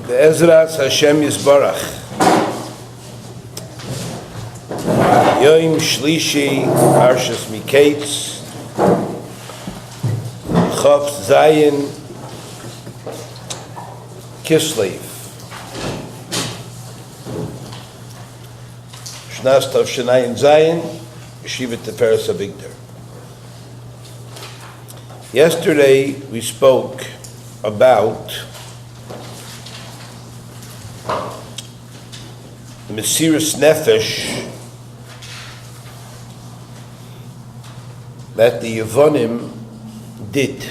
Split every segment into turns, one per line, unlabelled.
Be'ezras Hashem Yisbarach. Yom Shlishi Parshas Mikeitz Chav Zayin Kislev Shnas Tav Shanayin Zayin Yeshiva Tiferes Avigdor. Yesterday we spoke about Mesiras Nefesh that the Yevonim did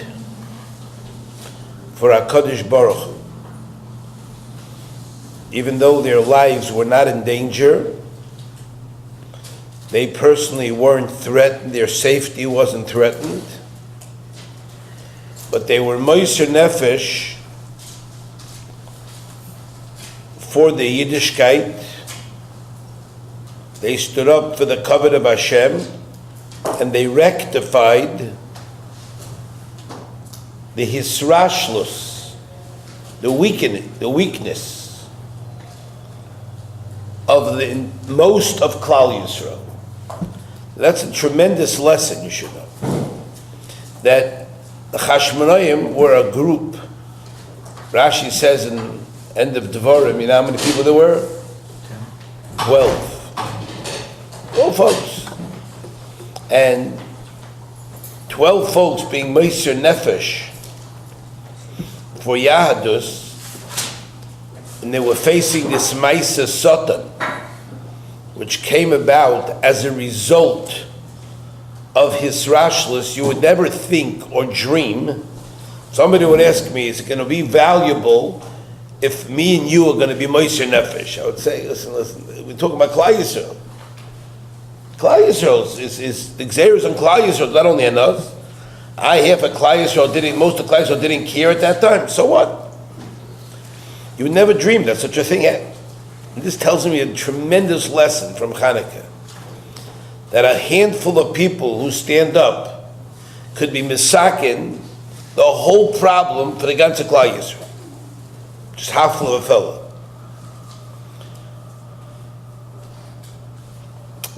for HaKadosh Baruch Hu. Even though their lives were not in danger, they personally weren't threatened, their safety wasn't threatened, but they were Meiser Nefesh for the Yiddishkeit. They stood up for the covenant of Hashem, and they rectified the hisrashlus, the weakness of the most of Klal Yisroel. That's a tremendous lesson you should know. That the Chashmonaim were a group. Rashi says in end of Devarim, you know how many people there were? 12. All folks. And 12 folks being Meiser Nefesh for Yahadus, and they were facing this Meiser Satan, which came about as a result of his rashless. You would never think or dream. Somebody would ask me, is it going to be valuable if me and you are going to be Meiser Nefesh? I would say, listen, we're talking about Klal Yisroel. Klal Yisrael is the Xeris on Klal Yisrael, not only on us. Half of Klal Yisrael most of Klal Yisrael didn't care at that time. So what? You would never dream that such a thing happened. And this tells me a tremendous lesson from Hanukkah. That a handful of people who stand up could be misakin the whole problem for the ganze Klal Yisrael. Just half of a fellow.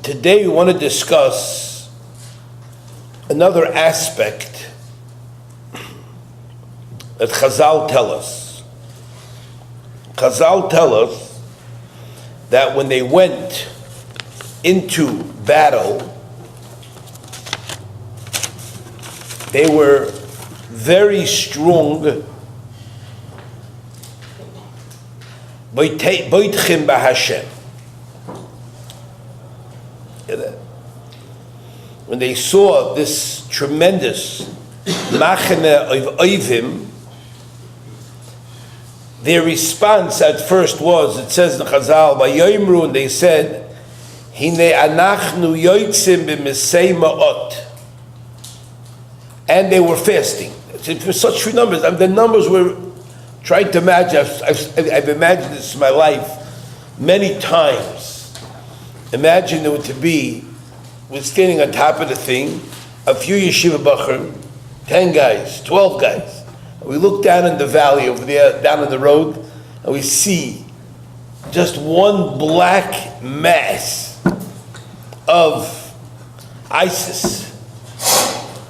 Today we want to discuss another aspect that Chazal tell us. Chazal tell us that when they went into battle, they were very strong. Boitchim b'Hashem. When they saw this tremendous machane of Oivim, their response at first was, it says in Chazal, Vayoimru, and they said, Hine anachnu yoitzim b'mesei ma'ot. And they were fasting. It was such few numbers. The numbers were trying to imagine. I've imagined this in my life many times. Imagine it to be, we're standing on top of the thing, a few yeshiva bachrim, 10 guys, 12 guys. And we look down in the valley over there, down on the road, and we see just one black mass of ISIS,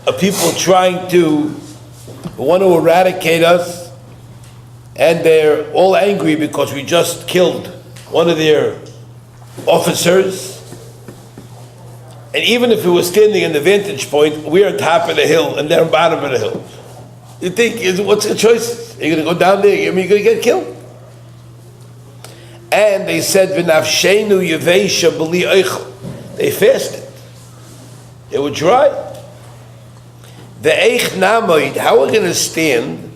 of people trying to want to eradicate us, and they're all angry because we just killed one of their officers. And even if we were standing in the vantage point, we're on top of the hill and they're on the bottom of the hill. You think, what's the choice? Are you going to go down there? You're going to get killed? And they said, V'nafshenu yeveisha b'li eichel. They fasted. They were dry. The eich namoid, how are we going to stand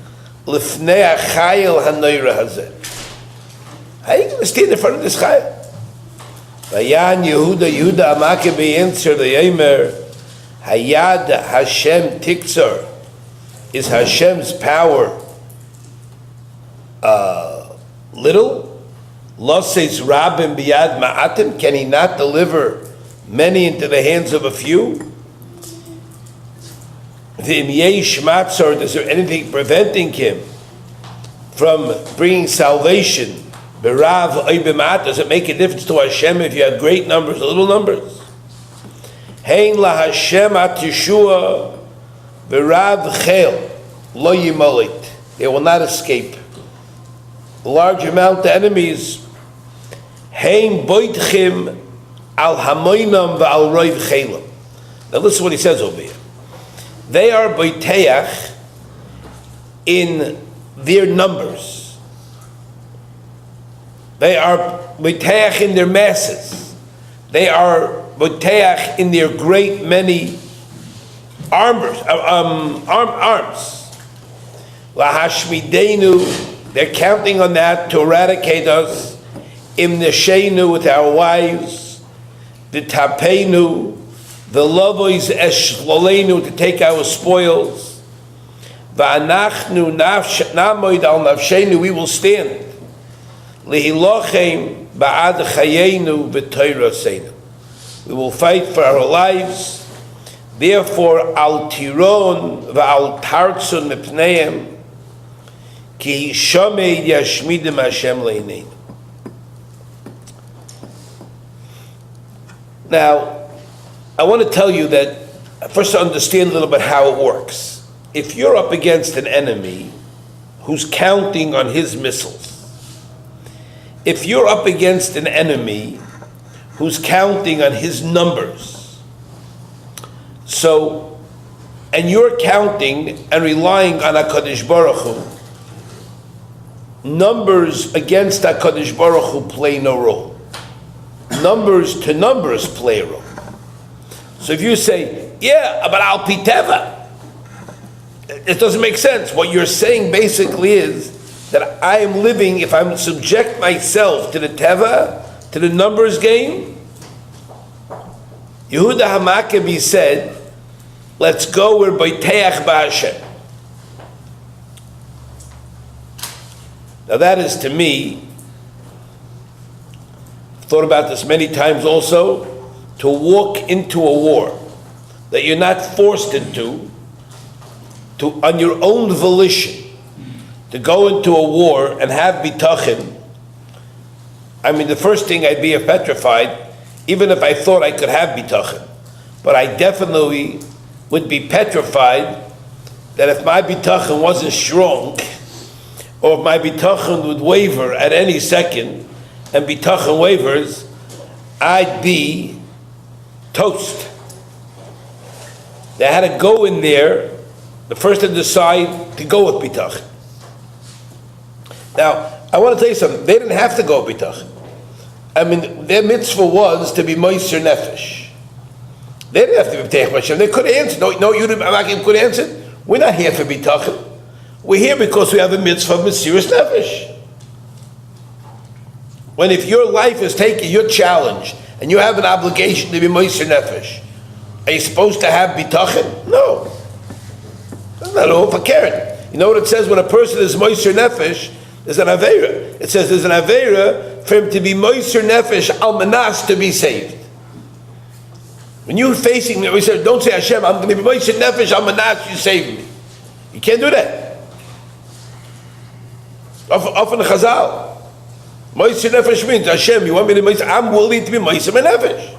l'fnei ha'chayil ha'noira hazeh? How are you going to stand in front of this chayil? Vayan Yehuda Maccabees answered the Yemer, Hayad Hashem Tiktzar, is Hashem's power little? Losses Rabim Biyad Ma'atim, can he not deliver many into the hands of a few? Is there anything preventing him from bringing salvation, berav oy b'mat, does it make a difference to Hashem if you have great numbers or little numbers? Hein la Hashem at Yeshua berav chel lo yimolit. They will not escape. A large amount of enemies. Hein boitchim al hamoinam v'al roiv chelam. Now listen to what he says over here. They are boiteach in their numbers. They are boiteach in their masses. They are boiteach in their great many arms. Lahashmidenu, they're counting on that to eradicate us. Imneshenu, with our wives. The tapenu, the lavois SHLITA, to take our spoils. Va'anachnu namoid al nafshenu, we will stand. Lehilochem ba'ad chayenu v'toiraseinu, we will fight for our lives. Therefore, al tiron va'al tartzun mipneim, ki hishamed yashmidim Hashem leinein. Now, I want to tell you that, first to understand a little bit how it works. If you're up against an enemy who's counting on his missiles, if you're up against an enemy who's counting on his numbers, so, and you're counting and relying on HaKadosh Baruch Hu, numbers against HaKadosh Baruch Hu play no role. Numbers to numbers play a role. So if you say, yeah, but al piteva, it doesn't make sense. What you're saying basically is that I am living, if I subject myself to the teva, to the numbers game. Yehuda HaMaccabee said, let's go where boiteach ba'Hashem. Now that is, to me, I've thought about this many times also, to walk into a war that you're not forced into, to on your own volition, to go into a war and have bitachon. I mean, the first thing, I'd be petrified, even if I thought I could have bitachon. But I definitely would be petrified that if my bitachon wasn't strong, or if my bitachon would waver at any second, and bitachon wavers, I'd be toast. They had to go in there, the first to decide to go with bitachon. Now, I want to tell you something. They didn't have to go with bitachon. I mean, their mitzvah was to be moiser nefesh. They didn't have to be b'teich Hashem. They could answer. No, Yudim could answer. We're not here for bitachon. We're here because we have a mitzvah of Mesiras Nefesh. When if your life is taken, you're challenged, and you have an obligation to be Moiser Nefesh, are you supposed to have bitachon? No. That's not all for Karen. You know what it says when a person is Moiser Nefesh? There's an Aveira. It says there's an Aveira for him to be Moiser Nefesh al manas, to be saved. When you're facing me, we say, don't say Hashem, I'm going to be Moiser Nefesh al manas, you save me. You can't do that. Often Chazal. Moiser Nefesh means, Hashem, you want me to Moiser? I'm willing to be Moiser Nefesh.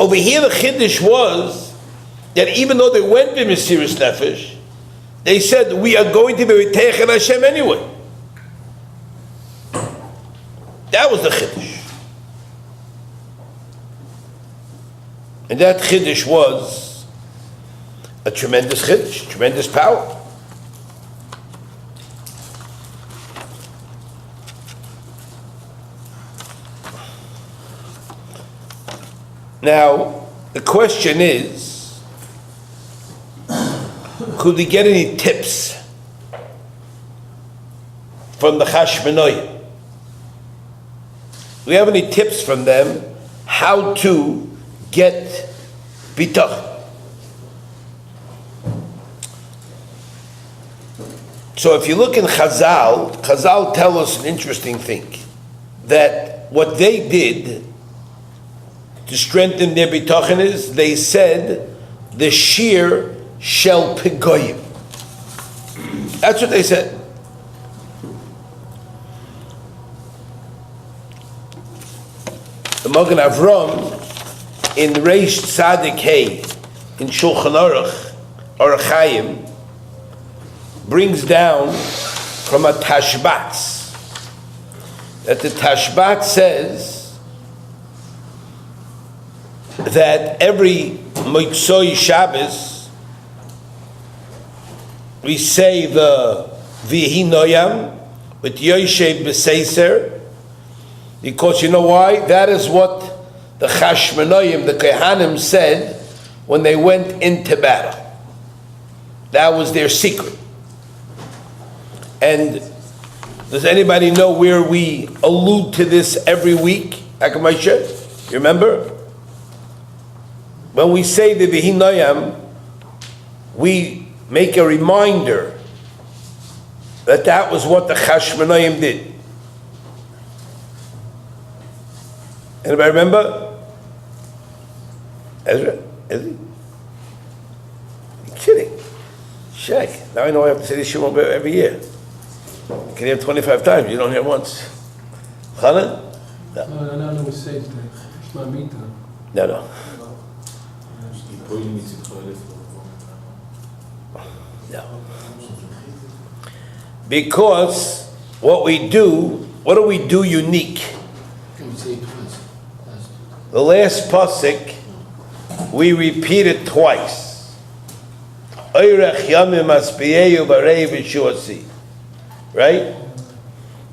Over here the Chiddush was that even though they went to Mesiras Nefesh, they said, we are going to be B'teich Hashem anyway. That was the Chiddush. And that Chiddush was a tremendous Chiddush, tremendous power. Now, the question is, could we get any tips from the Chashmonaim? Do we have any tips from them how to get bitachon? So if you look in Chazal tell us an interesting thing, that what they did to strengthen their bitachon is, they said, the Shiras Hapegoim. That's what they said. The Magen Avram in Reish Tzadik Hey in Shulchan Aruch Chaim brings down from a Tashbatz that the Tashbatz says that every Motzei Shabbos we say the Vihi Noyam with Yoshe B'Seiser, because you know why? That is what the Chashmonoim, the Kehanim, said when they went into battle. That was their secret. And does anybody know where we allude to this every week? Akamasha, you remember? When we say the Vihi Noyam, we make a reminder that that was what the Chashmonoim did. Anybody remember? Ezra? Is he? You're kidding. Shaq. Now I know I have to say this Shimon every year. You can hear 25 times, you don't hear once. Chana? No.
No, we say it.
No. No. Because what do we do unique? The last pasuk, we repeat it twice. Right?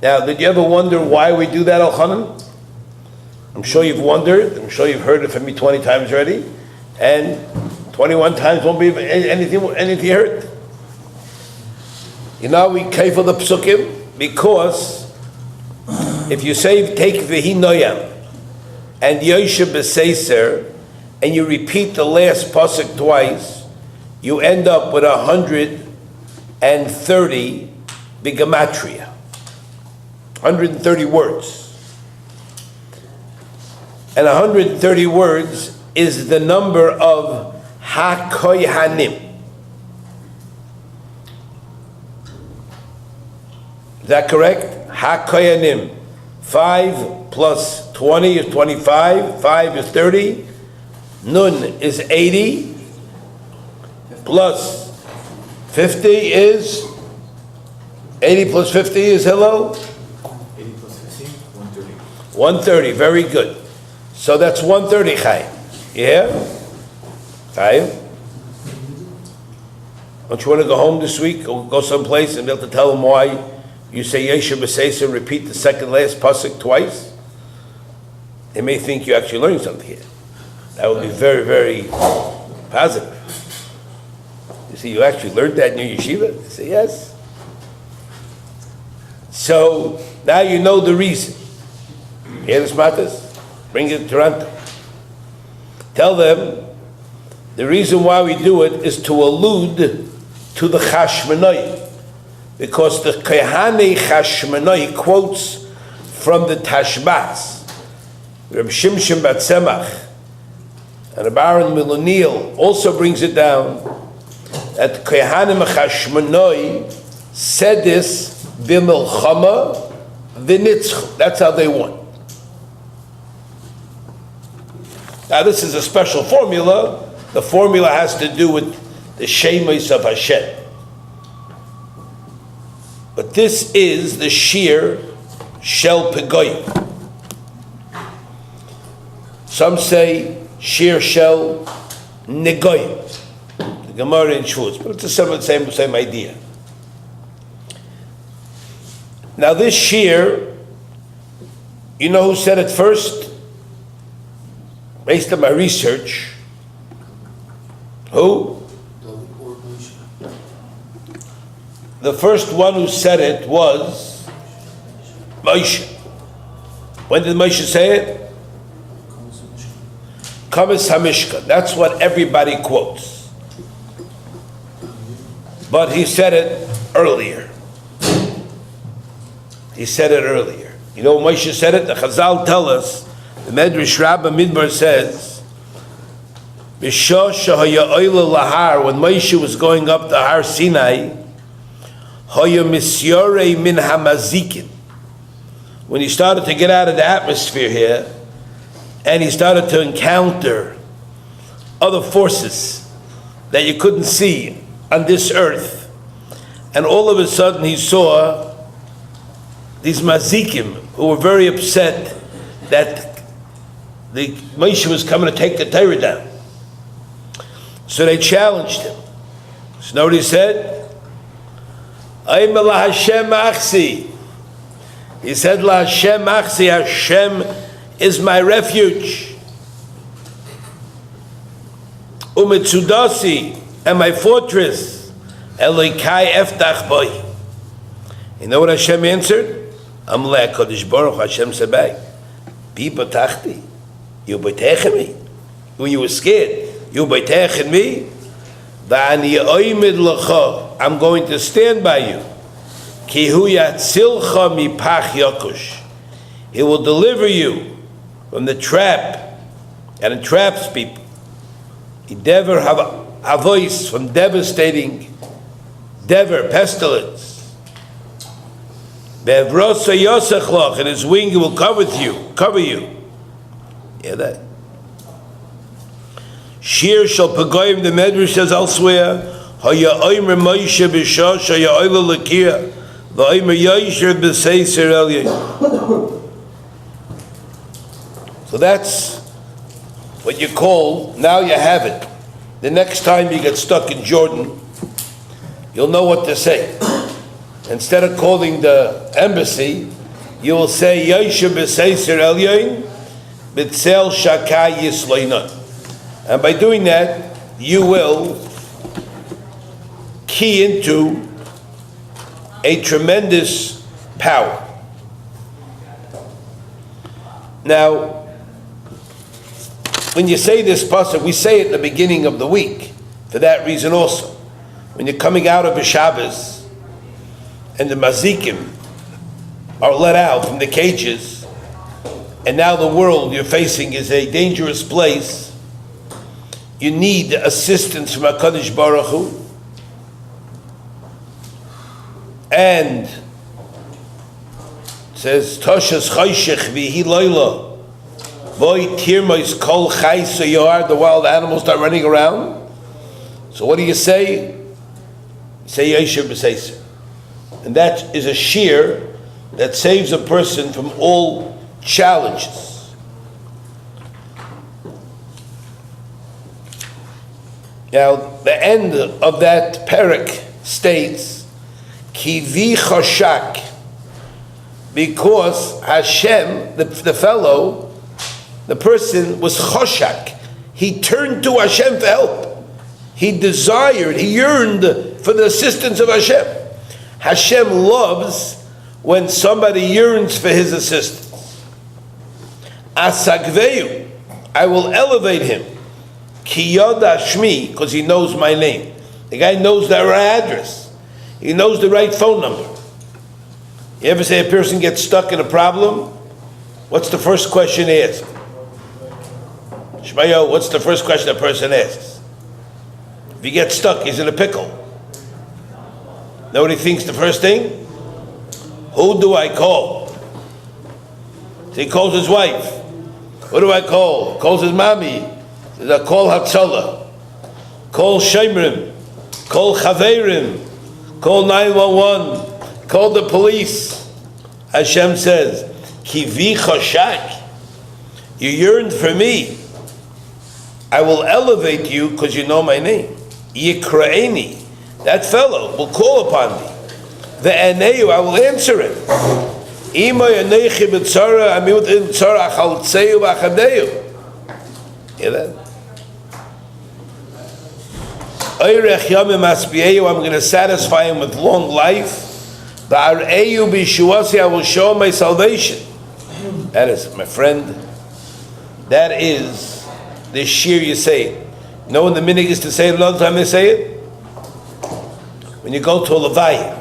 Now, did you ever wonder why we do that, Al-Khanan? I'm sure you've wondered. I'm sure you've heard it from me 20 times already. And 21 times won't be anything hurt. You know, we kafel the psukim because if you say, take Vihi Noyam and Yoshe B'Seiser, and you repeat the last pasuk twice, you end up with 130 bigamatria, 130 words. And 130 words is the number of ha-kohanim. Is that correct? Ha-kohanim. 5 plus 20 is 25, 5 is 30, Nun is 80, plus 50 is, 80 plus 50 is, hello?
80 plus 50, 130.
130, very good. So that's 130, Chaim. Yeah? Chaim? Don't you want to go home this week or go someplace and be able to tell them why you say Yeshu B'Seisa and repeat the second last pasuk twice? They may think you actually learned something here. That would be very, very positive. You see, you actually learned that in your yeshiva? They say, yes. So, now you know the reason. Hear this, Matas? Bring it to Toronto. Tell them the reason why we do it is to allude to the Chashmonai. Because the Kehane Chashmonai quotes from the Tashbatz. Reb Shimshon Bat Tzemach and Reb Aaron Miloniel also brings it down that Kehanim Chashmonai said this b'milchama v'nitzchu. That's how they won. Now this is a special formula. The formula has to do with the Shemis of Hashem. But this is the Shir Shel Hapegoim. Some say Shir Shel Negoyim, the Gemara in Shvuz, but it's the same idea. Now this Shir, you know who said it first? Based on my research, who? The first one who said it was Moshe. When did Moshe say it? Kamis HaMishkan. That's what everybody quotes. But he said it earlier. He said it earlier. You know when Moshe said it? The Chazal tell us, the Medrash Rabbah Midbar says, B'shah shehaya oila lahar, when Moshe was going up the Har Sinai, Hoya misyore min hamazikin. When he started to get out of the atmosphere here, and he started to encounter other forces that you couldn't see on this earth, and all of a sudden he saw these mazikim who were very upset that the Moshe was coming to take the Torah down. So they challenged him. So know what he said? Aim la Hashem achsi. He said, La Hashem achsi, Hashem is my refuge. Umetsudasi, and my fortress. Elokai eftach boy. You know what Hashem answered? Amle HaKadosh Baruch Hashem said back, Bi batachti, you betech in me. When you were scared, you betech in me. V'ani oimid l'cha, I'm going to stand by you. Ki hu yatzilcha mipach yakush. He will deliver you from the trap, and it traps people. He never have a voice from devastating pestilence. Be'evrosa yosechlach, and his wing will cover you. Hear that? Shiras Hapegoim, the Medrash says elsewhere, Haya oimer Moshe b'shosh, haya oila l'kir, v'oimer yosher b'seiser elyon. So that's what you call, now you have it. The next time you get stuck in Jordan, you'll know what to say. Instead of calling the embassy, you will say, Yosher b'seiser elyon, b'tzel shakai yisleina. And by doing that, you will key into a tremendous power. Now, when you say this pasuk, we say it in the beginning of the week, for that reason also. When you're coming out of a Shabbos, and the mazikim are let out from the cages, and now the world you're facing is a dangerous place, you need assistance from HaKadosh Baruch Hu. And it says, Toshas Choshech v'hi loyla, Boy tirmois kol chais yoar, the wild animals start running around. So what do you say? You say Yosher b'seiser. And that is a shear that saves a person from all challenges. Now, the end of that parak states, Kivi choshak, because Hashem, the fellow, the person was choshak. He turned to Hashem for help. He desired, he yearned for the assistance of Hashem. Hashem loves when somebody yearns for his assistance. Asagveyu, I will elevate him. Ki yoda shmi, because he knows my name. The guy knows the right address. He knows the right phone number. You ever say a person gets stuck in a problem? What's the first question he asks? Shmayo, what's the first question a person asks? If he gets stuck, he's in a pickle. Know what he thinks the first thing? Who do I call? So he calls his wife. What do I call? Calls his mommy. Says, I call Hatzalah. Call Shemrim. Call Chaverim. Call 911. Call the police. Hashem says, Kivi choshak. You yearned for me. I will elevate you because you know my name. Yikraeni. That fellow will call upon me. Ve'eneyu, I will answer it. Ima yanechi b'tzara, amiyut in tzara, achaltzeyu v'achadeyu. Hear that? Oyrech yamim asbiyeyu, I'm going to satisfy him with long life. Va'areyu b'shuasi, I will show him my salvation. That is, my friend, that is the shir you say. You know when the minig is to say it, another time they say it? When you go to a levaya.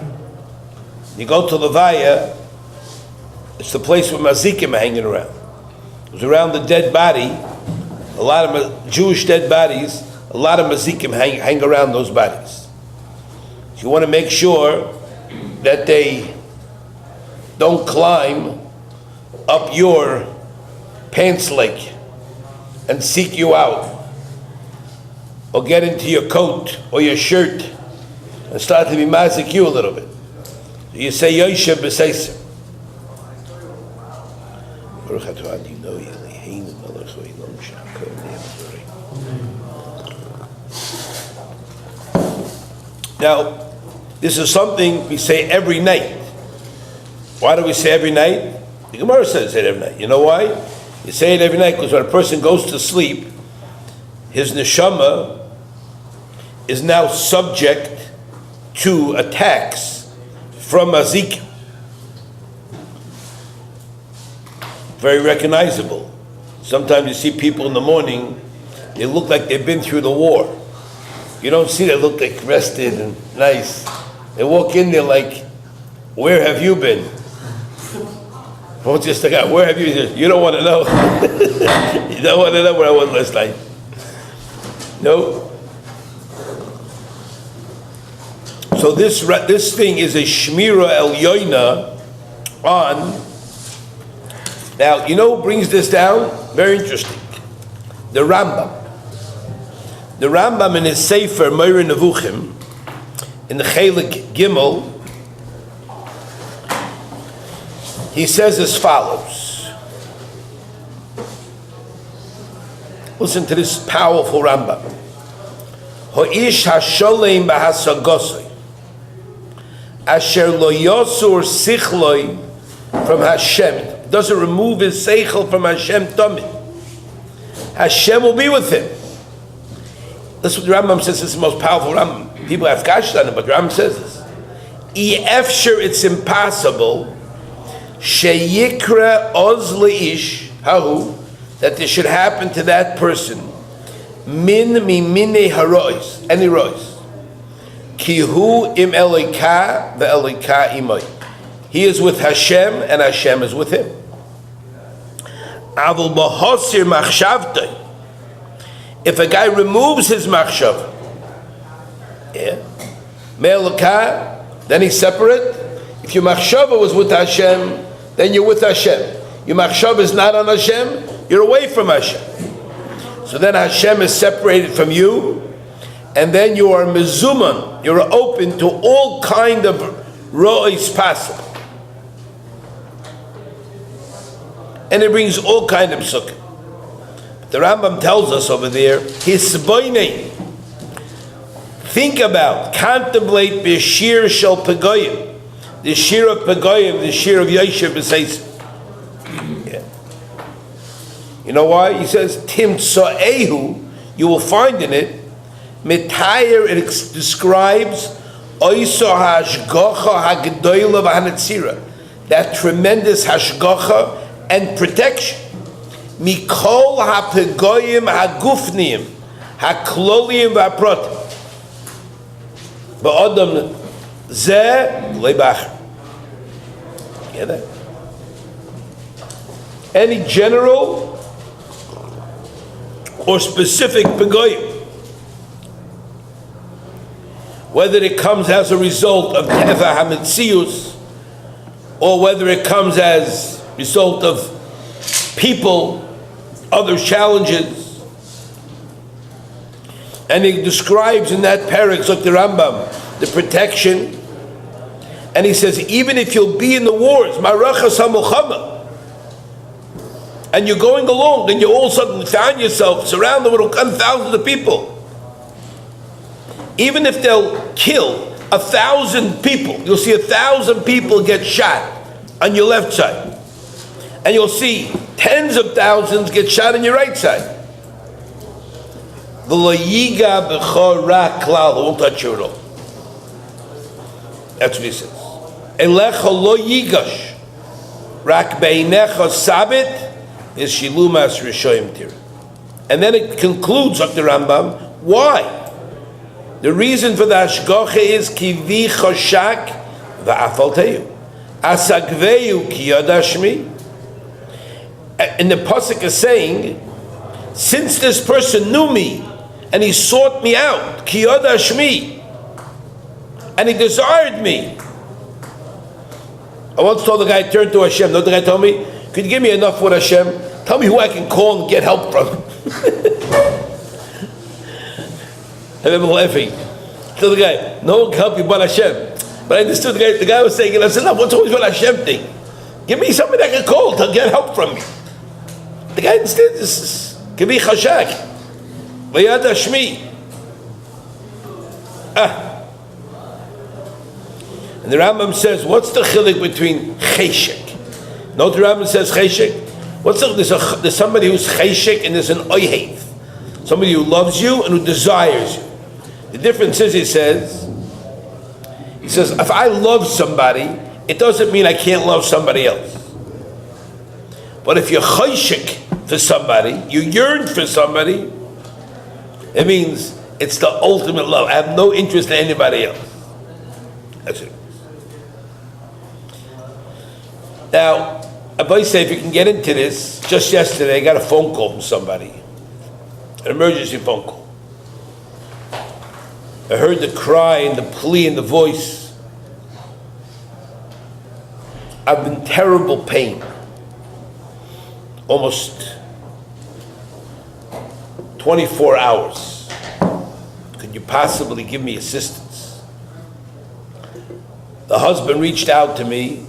It's the place where mazikim are hanging around. It was around the dead body, a lot of Jewish dead bodies, a lot of mazikim hang around those bodies. So you want to make sure that they don't climb up your pants leg and seek you out, or get into your coat or your shirt and start to be mazik you a little bit. You say Yoshe b'seisem. Now, this is something we say every night. Why do we say every night? The Gemara says it every night. You know why? You say it every night because when a person goes to sleep, his neshama is now subject to attacks from Azik. Very recognizable. Sometimes you see people in the morning, they look like they've been through the war. You don't see they look like rested and nice. They walk in there like, where have you been? Won't just like, where have you been? You don't want to know. You don't want to know where I was last night. No. So this thing is a shmira el yoina on. Now, you know who brings this down? Very interesting. The Rambam. The Rambam in his Sefer Meir Nevuchim, in the Chelik Gimel, he says as follows. Listen to this powerful Rambam. Ho'ish hasholem b'hasagosoi, asher lo yosur sichloi from Hashem. Doesn't remove his seichel from Hashem tamid. Hashem will be with him. That's what the Rambam says. This is the most powerful Rambam. People have kashed on it, but the Rambam says this. Efshir, it's impossible. Sheyikra oz leish hahu, that this should happen to that person. Min mimine harois, any rois. Kihu im elika ve'elika imay. He is with Hashem, and Hashem is with him. Avul bahosir machshavtoi. If a guy removes his machshav, me'elika, then he's separate. If your machshava was with Hashem, then you're with Hashem. Your machshava is not on Hashem, you're away from Hashem. So then Hashem is separated from you, and then you are mezuman, you're open to all kind of ro'is possible. And it brings all kind of psukim. The Rambam tells us over there, hisboinei. Think about, contemplate b'shir shel Hapegoim, the shir of Hapegoim, the shir of Yoshe b'seisem. Yeah. You know why? He says, timtsoehu, you will find in it, mitayer, it describes oiso hashgacha hagdoila v'hanetzira, that tremendous hashgacha and protection. Mikol hapegoyim hagufniyim haklolim v'aprotim ba'odam zeh leibach. Get that? Any general or specific pegoyim, whether it comes as a result of teva hametzius, or whether it comes as a result of people, other challenges. And he describes in that parak, like the Rambam, the protection. And he says, even if you'll be in the wars, marachas ha-mulchama, and you're going along, and you all of a sudden found yourself surrounded with thousands of people. Even if they'll kill 1,000 people, you'll see 1,000 people get shot on your left side. And you'll see tens of thousands get shot on your right side. V'lo yiga b'cho ra klal, it won't touch you at all. That's what he says. Elecha lo yigash, rak beinecha sabit, is shilumas rishoyim tira. And then it concludes, like the Rambam, why? The reason for the hashgacha is kivi choshak v'afalteyu, asagveyu ki yadashmi. And the pasuk is saying, since this person knew me and he sought me out, ki yadashmi, and he desired me, I once told the guy, turn to Hashem. You know what the guy told me? Could you give me enough with Hashem? Tell me who I can call and get help from. I remember laughing. Tell the guy, no one can help you but Hashem. But I understood the guy was saying, I said, no, what's always with Hashem thing? Give me somebody I can call to get help from me. The guy understands this. Give me chashak. Vayad Hashmi. And the Rambam says, what's the chilik between cheshek? No, the Rambam says cheshek. There's somebody who's cheshek and there's an oyhev. Somebody who loves you and who desires you. The difference is, he says, if I love somebody, it doesn't mean I can't love somebody else. But if you're cheshek for somebody, you yearn for somebody, it means it's the ultimate love. I have no interest in anybody else. That's it. Now, Rabbi said, if you can get into this, just yesterday I got a phone call from somebody, an emergency phone call. I heard the cry and the plea and the voice. I've been in terrible pain, almost 24 hours. Could you possibly give me assistance? The husband reached out to me,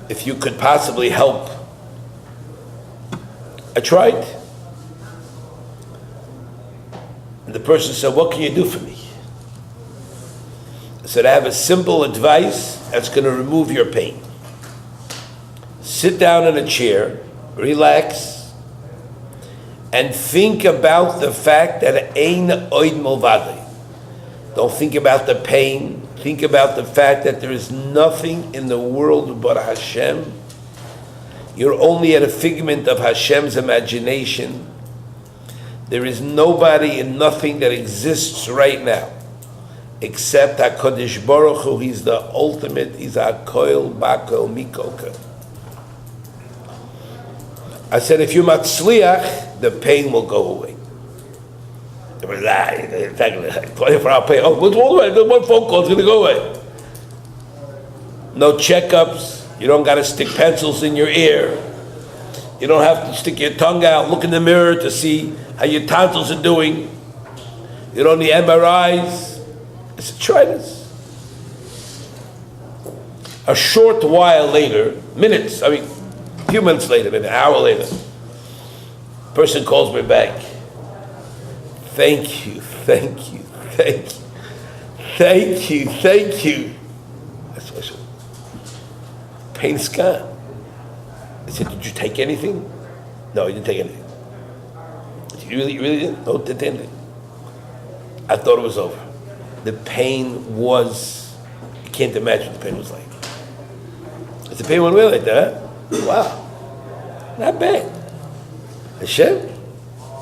if you could possibly help. I tried. And the person said, what can you do for me? I said, I have a simple advice that's going to remove your pain. Sit down in a chair, relax, and think about the fact that ein oid milvadei. Don't think about the pain. Think about the fact that there is nothing in the world but Hashem. You're only at a figment of Hashem's imagination. There is nobody and nothing that exists right now except HaKadosh Baruch Hu. He's the ultimate. He's HaKoil Bakel Mikoka. I said, if you matzliach, the pain will go away. It was 24-hour pain. Oh, what's all the way? One phone call is going to go away. No checkups. You don't got to stick pencils in your ear. You don't have to stick your tongue out, look in the mirror to see how your tonsils are doing. You don't need MRIs. I said, try this. A short while later, a few minutes later, maybe an hour later, person calls me back. Thank you. That's what I said. Pain's gone. I said, did you take anything? No, you didn't take anything. I said, you really didn't? No, didn't take anything. I thought it was over. The pain was, you can't imagine what the pain was like. The pain went away like that, huh? Wow. Not bad. Hashem?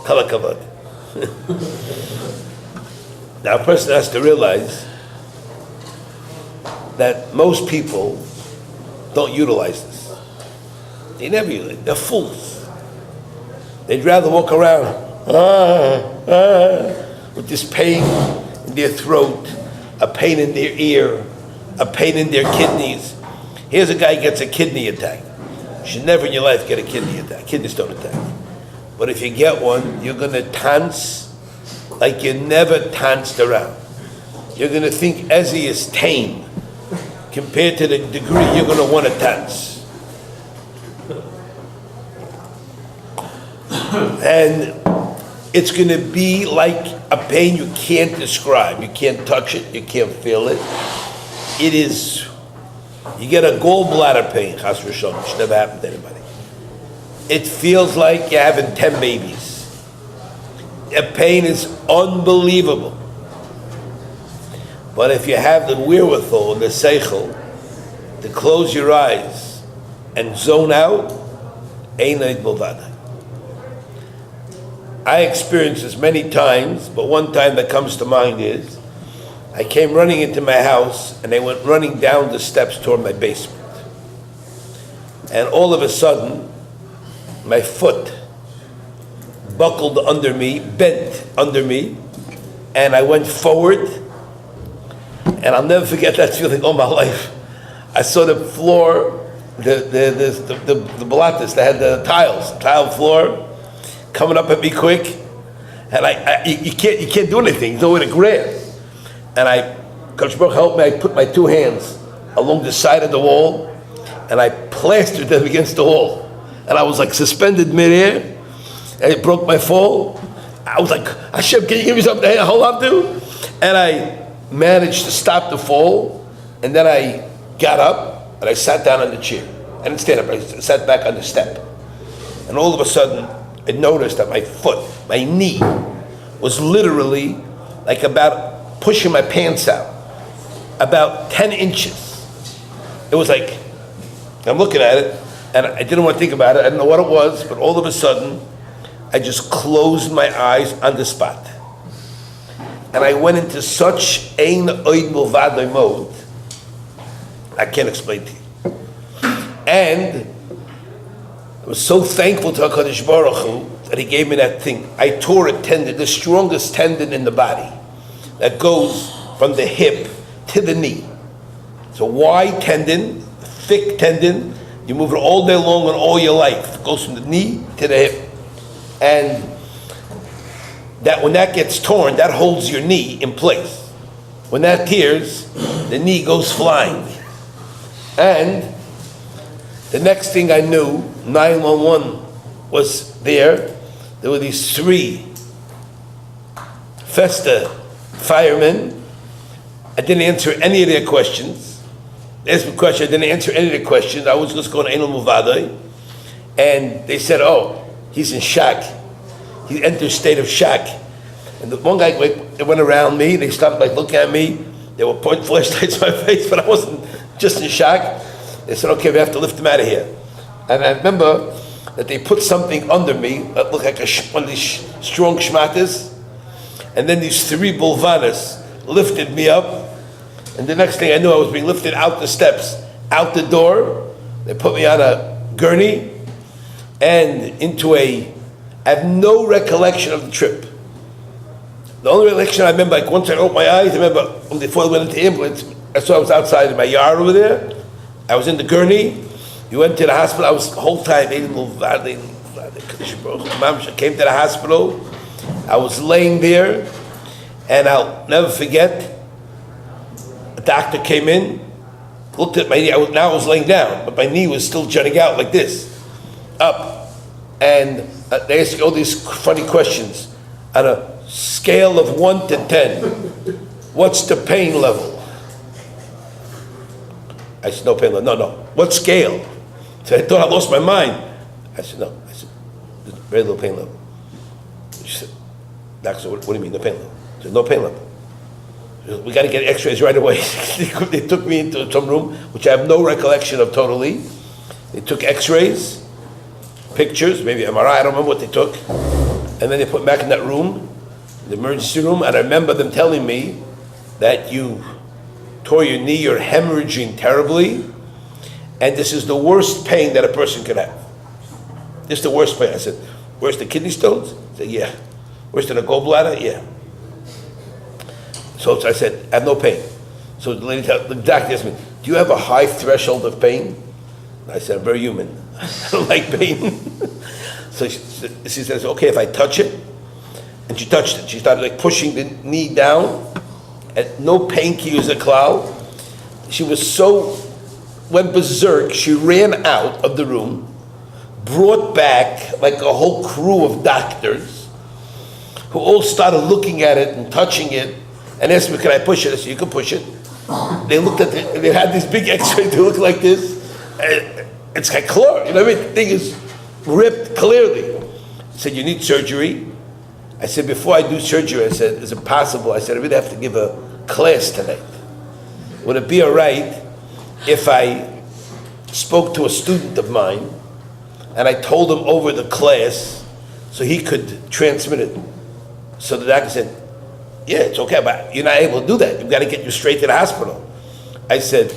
Kol hakavod. Now, a person has to realize that most people don't utilize this. They never utilize it. They're fools. They'd rather walk around with this pain in their throat, a pain in their ear, a pain in their kidneys. Here's a guy who gets a kidney attack. You should never in your life get a kidney attack. Kidneys don't attack. But if you get one, you're going to dance like you never danced around. You're going to think Ezzy is tame compared to the degree you're going to want to dance. And it's going to be like a pain you can't describe. You can't touch it. You can't feel it. It is, you get a gallbladder pain, chas v'shalom, which never happened to anybody. It feels like you're having 10 babies. The pain is unbelievable. But if you have the wherewithal and the seichel to close your eyes and zone out, ein oid milvadei. I experienced this many times, but one time that comes to mind is, I came running into my house and I went running down the steps toward my basement. And all of a sudden, my foot buckled under me, bent under me, and I went forward, and I'll never forget that feeling all my life. I saw the floor, the balatas, they had the tile floor, coming up at me quick, and you can't do anything. There's nowhere to grab. And Coach Brog helped me. I put my two hands along the side of the wall, and I plastered them against the wall. And I was like suspended midair, and it broke my fall. I was like, Hashem, can you give me something to hold on to? And I managed to stop the fall, and then I got up, and I sat down on the chair. I didn't stand up, I sat back on the step. And all of a sudden, I noticed that my knee, was literally like about pushing my pants out, about 10 inches. It was like, I'm looking at it, and I didn't want to think about it. I didn't know what it was, but all of a sudden, I just closed my eyes on the spot. And I went into such ein oid milvadoi mode, I can't explain to you. And I was so thankful to HaKadosh Baruch Hu that he gave me that thing. I tore a tendon, the strongest tendon in the body, that goes from the hip to the knee. It's a wide tendon, thick tendon. You move it all day long and all your life. It goes from the knee to the hip. And that when that gets torn, that holds your knee in place. When that tears, the knee goes flying. And the next thing I knew, 911 was there. There were these 3 Festa firemen. I didn't answer any of their questions. They asked me a question, I didn't answer any of their questions. I was just going to Enel Muvadai. And they said, oh, he's in shock. He entered a state of shock. And the one guy, they went around me, they stopped looking at me. They were pointing flashlights in my face, but I wasn't just in shock. They said, okay, we have to lift him out of here. And I remember that they put something under me that looked like one of these strong shmatas. And then these 3 bulvanas lifted me up. And the next thing I knew, I was being lifted out the steps, out the door. They put me on a gurney and into I have no recollection of the trip. The only recollection I remember, once I opened my eyes, I remember before I went into the ambulance, I saw I was outside in my yard over there. I was in the gurney. You went to the hospital. I was the whole time, I came to the hospital. I was laying there, and I'll never forget, a doctor came in, looked at my knee. I was laying down, but my knee was still jutting out like this, up. And they asked all these funny questions. On a scale of 1 to 10, what's the pain level? I said, no pain level. No. What scale? So I thought I lost my mind. I said, no. I said, there's very little pain level. She said, doctor, what do you mean, no pain level? I said, no pain level. She said, we got to get x-rays right away. They took me into some room, which I have no recollection of totally. They took x-rays, pictures, maybe MRI, I don't remember what they took. And then they put me back in that room, the emergency room, and I remember them telling me that you tore your knee, you're hemorrhaging terribly, and this is the worst pain that a person could have. This is the worst pain. I said, worse than kidney stones? I said, yeah. Worse than a gallbladder? Yeah. So I said, I have no pain. So the doctor asked me, do you have a high threshold of pain? I said, I'm very human. I don't like pain. So she says, okay, if I touch it, and she touched it. She started pushing the knee down, and no painkillers a cloud. She went berserk. She ran out of the room, brought back like a whole crew of doctors, who all started looking at it and touching it, and asked me, can I push it? I said, you can push it. They looked at it, they had this big x-ray, they look like this. It's like clear, the thing is ripped clearly. I said, you need surgery. I said, before I do surgery, I said, is it possible? I said, I really have to give a class tonight. Would it be all right if I spoke to a student of mine and I told him over the class so he could transmit it? So the doctor said, yeah, it's okay, but you're not able to do that. You've got to get you straight to the hospital. I said,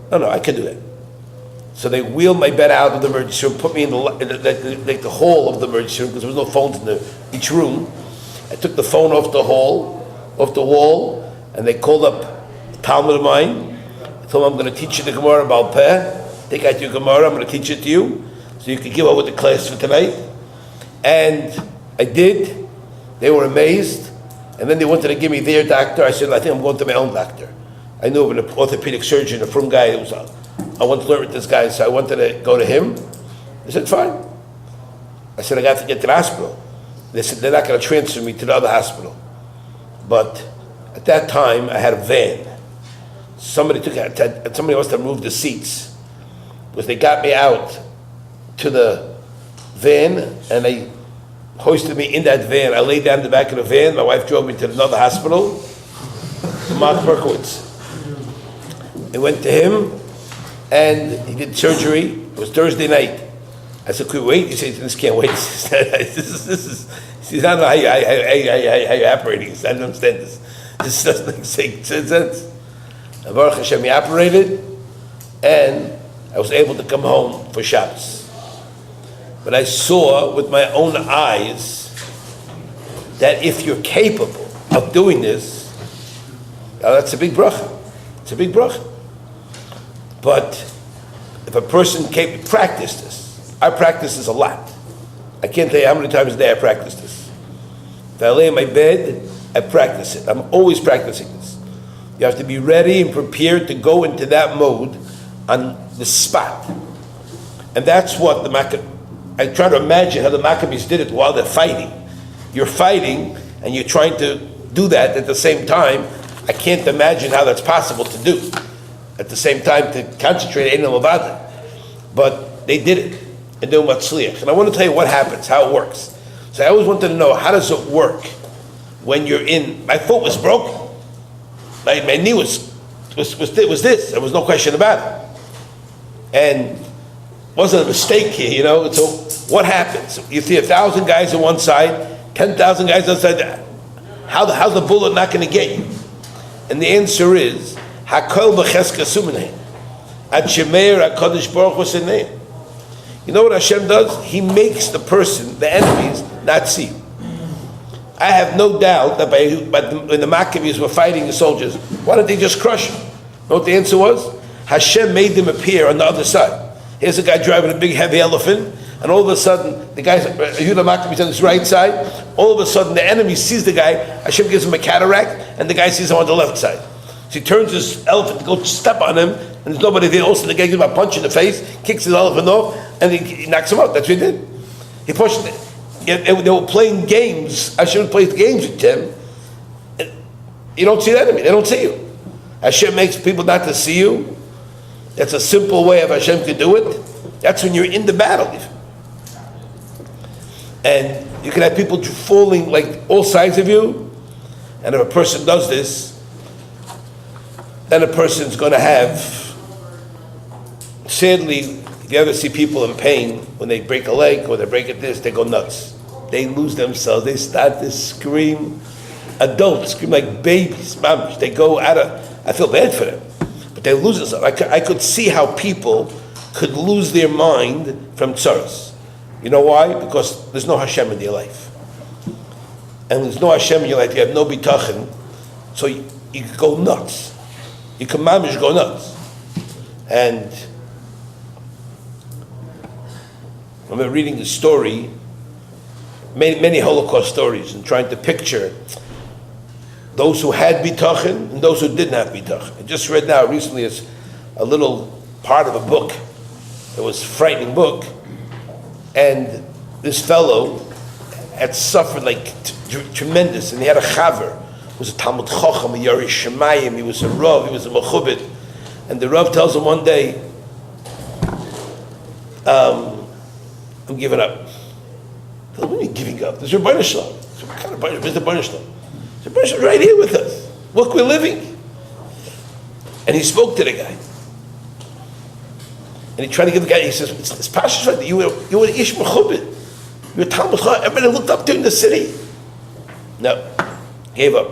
no, I can do that. So they wheeled my bed out of the emergency room, put me in the hall of the emergency room, because there was no phones in each room. I took the phone off the wall, and they called up a Talmud of mine, I told him, I'm going to teach you the Gemara about Peh. Take out your Gemara, I'm going to teach it to you, so you can give over the class for tonight. And I did. They were amazed. And then they wanted to give me their doctor. I said, I think I'm going to my own doctor. I knew of an orthopedic surgeon, a frum guy. I wanted to learn with this guy, so I wanted to go to him. They said, fine. I said, I got to get to the hospital. They said, they're not going to transfer me to the other hospital. But at that time, I had a van. Somebody must have moved the seats, because they got me out to the van, and they hoisted me in that van. I laid down in the back of the van. My wife drove me to another hospital, to Mark Berkowitz. I went to him, and he did surgery. It was Thursday night. I said, could we wait? He said, this can't wait. This is, he said, I don't know how you're operating. He said, I don't understand this. This doesn't make sense. And Baruch Hashem, he operated, and I was able to come home for Shabbos. But I saw with my own eyes that if you're capable of doing this, now that's a big bracha. It's a big bracha. But if a person can practice this, I practice this a lot. I can't tell you how many times a day I practice this. If I lay in my bed, I practice it. I'm always practicing this. You have to be ready and prepared to go into that mode on the spot. And that's what the Maccabees, I try to imagine how the Maccabees did it while they're fighting. You're fighting and you're trying to do that at the same time. I can't imagine how that's possible to do. At the same time, to concentrate in Levada. But they did it. And doing Matzliach. And I want to tell you what happens, how it works. So I always wanted to know, how does it work when you're in, my foot was broken. My knee was this. There was no question about it. And it wasn't a mistake here, you know. So what happens? You see 1,000 guys on one side, 10,000 guys on the other side. How's the bullet not going to get you? And the answer is, Hakol b'cheska sumenei. Ad shemeir HaKadosh Baruch Hu senei. You know what Hashem does? He makes the person, the enemies, not see you. I have no doubt that when the Maccabees were fighting the soldiers, why didn't they just crush them? You know what the answer was? Hashem made them appear on the other side. Here's a guy driving a big heavy elephant, and all of a sudden, the guy's Yehuda Maccabees on his right side. All of a sudden, the enemy sees the guy. Hashem gives him a cataract, and the guy sees him on the left side. So he turns his elephant to go step on him, and there's nobody there. Also, the guy gives him a punch in the face, kicks his elephant off, and he knocks him out. That's what he did. He pushed it. They were playing games. Hashem plays games with them. You don't see the enemy. They don't see you. Hashem makes people not to see you. That's a simple way of Hashem can do it. That's when you're in the battle. And you can have people falling like all sides of you. And if a person does this, then a person's going to have, sadly, if you ever see people in pain, when they break a leg or they break it this, they go nuts. They lose themselves. They start to scream. Adults scream like babies. Mamish. They go out of, I feel bad for them. But they lose themselves. I could see how people could lose their mind from tzaras. You know why? Because there's no Hashem in your life. And there's no Hashem in your life. You have no bitachon. So you could go nuts. You can mamish go nuts. And I remember reading the story, many Holocaust stories, and trying to picture those who had bitachon and those who didn't have bitachon. I just read now recently it's a little part of a book. It was a frightening book. And this fellow had suffered like tremendous, and he had a chaver. He was a Talmud Chacham, a Yarish Shemayim, he was a Rav, he was a Mechubit. And the Rav tells him one day, I'm giving up. What are you giving up? There's Rabbi Shalom. What kind of Rabbi? Where's the Rabbi Shalom? The Rabbi Shalom right here with us. Look, we're living. And he spoke to the guy. And he tried to give the guy, he says, it's Pasha's right. You were Ish Mechubit. You were Talmud Chacham. Everybody looked up to you in the city. No. Gave up.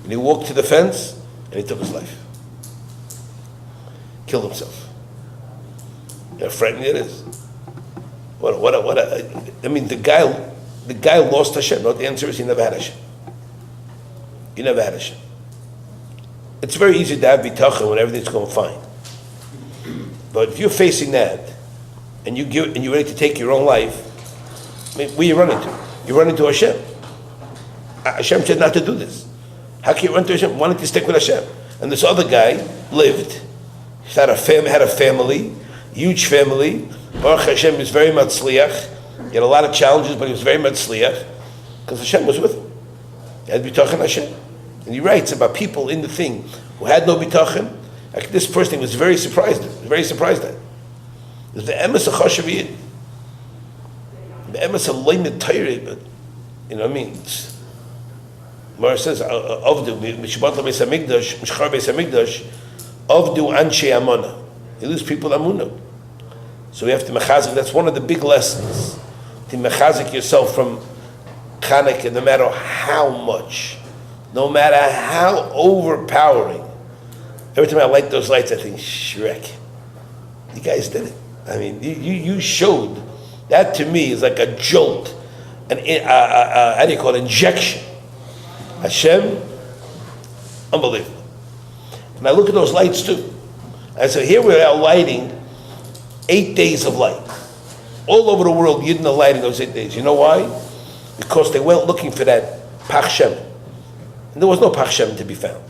And he walked to the fence, and he took his life. Killed himself. You know how frightening it is. I mean, the guy lost Hashem. No, the answer is he never had Hashem. He never had Hashem. it's very easy to have bitachon when everything's going fine. But if you're facing that, and you're ready to take your own life, I mean, where you run into? You run into Hashem. Hashem said not to do this. How can you run to Hashem? Why don't you stick with Hashem? And this other guy lived. He had a family, huge family. Baruch Hashem was very matzliach. He had a lot of challenges, but he was very matzliach because Hashem was with him. He had bitachon Hashem. And he writes about people in the thing who had no bitachon. Like this person he was very surprised at. It was the emes of chashaviyid. The emes of leimed Torah, but you know what I mean? Mara says, Avdu, Mishbat Beis Hamikdash, Mishchar Beis Hamikdash, Avdu Anshe Amana. You lose people Amunah. So we have to mechazik. That's one of the big lessons. To mechazik yourself from Chanukah, no matter how much, no matter how overpowering. Every time I light those lights, I think, Shrek. You guys did it. I mean, you showed. That to me is like a jolt, how do you call it, injection. Hashem, unbelievable. And I look at those lights too. I say, here we are lighting 8 days of light. All over the world, you didn't light in those 8 days. You know why? Because they went looking for that Pach Shem. And there was no Pach Shem to be found.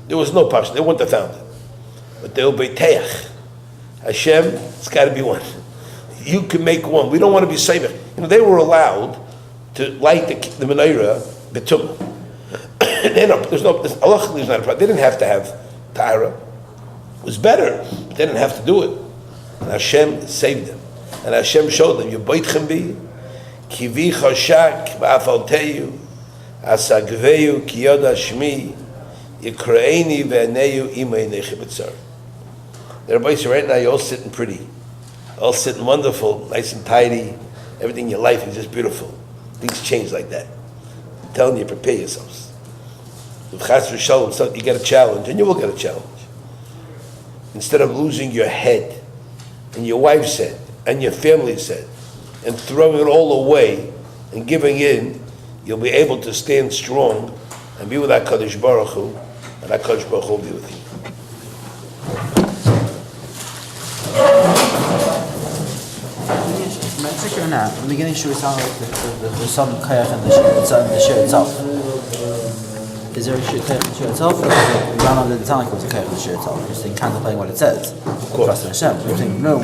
There was no Pach Shem. They wouldn't have found it. But they'll be Teach. Hashem, it's got to be one. You can make one. We don't want to be saving. You know, they were allowed to light the menorah betum. There's not a problem. They didn't have to have tahara. It was better, but they didn't have to do it. And Hashem saved them. And Hashem showed them, Yubaytchem bi, kivi choshak ba'afalteyu, asagveyu kiyoda shmi, yikraeni ve'aneyu imay nechi b'tzar. Everybody say, right now you're all sitting pretty, all sitting wonderful, nice and tidy. Everything in your life is just beautiful. Things change like that. I'm telling you, prepare yourselves. If Chas v'Shalom, you get a challenge, and you will get a challenge. Instead of losing your head, and your wife said, and your family said, and throwing it all away, and giving in, you'll be able to stand strong, and be with HaKadosh Baruch Hu, and HaKadosh Baruch Hu will be with you.
In the beginning, should we sound like there's some kayach in the shir itself? Is there a shir in the shir itself? Or is it run under the sound like it was a kayach in the shir itself? You're saying contemplating what it says.
Of course.
Trust in Hashem. You're saying no.